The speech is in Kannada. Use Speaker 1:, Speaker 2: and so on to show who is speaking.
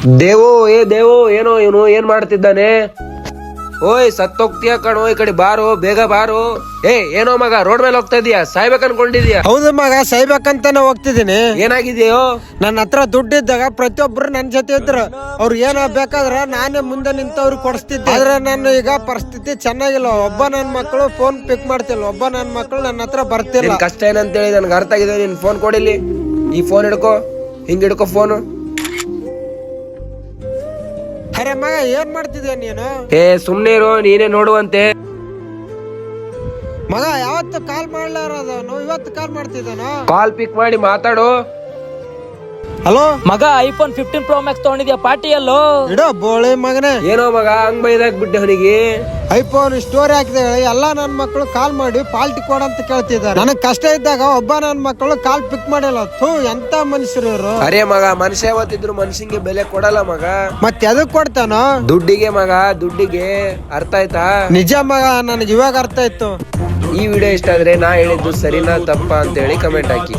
Speaker 1: ದೇವು ದೇವು ಏನೋ ಇವನು ಏನ್ ಮಾಡ್ತಿದ್ದಾನೆ? ಓಯ್ ಸತ್ತೋಗ್ತೀಯ ಕಣೋ, ಈ ಕಡೆ ಬಾರೋ, ಬೇಗ ಬಾರೋ. ಏನೋ ಮಗ ರೋಡ್ ಮೇಲೆ ಹೋಗ್ತಾ ಇದೀಯಾ? ಸಾಯ್ಬೇಕ್ ಅನ್ಕೊಂಡಿದ್ಯಾ?
Speaker 2: ಹೌದು ಮಗ, ಸಾಯ್ಬೇಕಂತಾನೆ ಹೋಗ್ತಿದ್ದೀನಿ.
Speaker 1: ಏನಾಗಿದೆಯೋ?
Speaker 2: ನನ್ನ ಹತ್ರ ದುಡ್ಡಿದ್ದಾಗ ಪ್ರತಿಯೊಬ್ರು ನನ್ ಜೊತೆ ಇದ್ರು. ಅವ್ರು ಏನೋ ಬೇಕಾದ್ರ ನಾನೇ ಮುಂದೆ ನಿಂತವ್ರಿಗೆ ಕೊಡಿಸ್ತಿದ್ದೆ. ಆದ್ರೆ ನಾನು ಈಗ ಪರಿಸ್ಥಿತಿ ಚೆನ್ನಾಗಿಲ್ಲ. ಒಬ್ಬ ನನ್ ಮಕ್ಕಳು ಫೋನ್ ಪಿಕ್ ಮಾಡ್ತಿಲ್ಲ, ಒಬ್ಬ ನನ್ ಮಕ್ಕಳು ನನ್ನ ಹತ್ರ ಬರ್ತಿಲ್ಲ.
Speaker 1: ನಿನ್ ಕಷ್ಟ ಏನಂತೇಳಿ ನನ್ಗೆ ಅರ್ಥ ಆಗಿದೆ. ನಿನ್ ಫೋನ್ ಕೊಡಿಲಿ, ಈ ಫೋನ್ ಹಿಡ್ಕೋ, ಹಿಂಗ್ ಹಿಡ್ಕೋ ಫೋನು.
Speaker 2: ಅರೆ ಮಗ, ಏನ್ ಮಾಡ್ತಿದ್ಯ ನೀನು?
Speaker 1: ಸುಮ್ನೆ ಇರು, ನೀನೇ ನೋಡುವಂತೆ.
Speaker 2: ಮಗ ಯಾವತ್ತು ಕಾಲ್ ಮಾಡ್ಲಾರದವನು ಇವತ್ತು ಕಾಲ್ ಮಾಡ್ತಿದ್ದಾನು.
Speaker 1: ಕಾಲ್ ಪಿಕ್ ಮಾಡಿ ಮಾತಾಡು.
Speaker 2: ಹಲೋ
Speaker 3: ಮಗ, ಐಫೋನ್ 15 Pro Max ತಗೊಂಡಿದ್ಯಾ? ಪಾರ್ಟಿಯಲ್ಲೋ
Speaker 2: ಇಡೋ ಬೋಳಿ ಮಗನೇ.
Speaker 1: ಏನೋ ಮಗ ಹಂಗ್ ಬೈದಾಕ್ ಬಿಟ್ಟೆ ಅವನಿಗೆ.
Speaker 2: ಐಫೋನ್ ಸ್ಟೋರಿ ಹಾಕಿದ ಎಲ್ಲಾ ನನ್ ಮಕ್ಕಳು ಕಾಲ್ ಮಾಡಿ ಪಾಲ್ಟಿ ಕೊಡಂತ ಕೇಳ್ತಿದ್ದಾರೆ. ನನಗ್ ಕಷ್ಟ ಇದ್ದಾಗ ಒಬ್ಬ ನನ್ ಮಕ್ಕಳು ಕಾಲ್ ಪಿಕ್ ಮಾಡಿಲ್ಲ. ಎಂತ ಮನುಷ್ಯರು ಇವರು.
Speaker 1: ಅರೆ ಮಗ, ಮನುಷ್ಯ ಯಾವತ್ತಿದ್ರು ಮನುಷ್ಯಂಗೆ ಬೆಲೆ ಕೊಡಲ್ಲ ಮಗ.
Speaker 2: ಮತ್ತೆ ಎದಕ್ ಕೊಡ್ತಾನೋ?
Speaker 1: ದುಡ್ಡಿಗೆ ಮಗ, ದುಡ್ಡಿಗೆ. ಅರ್ಥ ಆಯ್ತಾ?
Speaker 2: ನಿಜ ಮಗ, ನನಗೆ ಇವಾಗ ಅರ್ಥ ಆಯ್ತು.
Speaker 1: ಈ ವಿಡಿಯೋ ಇಷ್ಟ ಆದ್ರೆ ನಾ ಹೇಳಿದ್ದು ಸರಿನಾ ತಪ್ಪಾ ಅಂತ ಹೇಳಿ ಕಮೆಂಟ್ ಹಾಕಿ.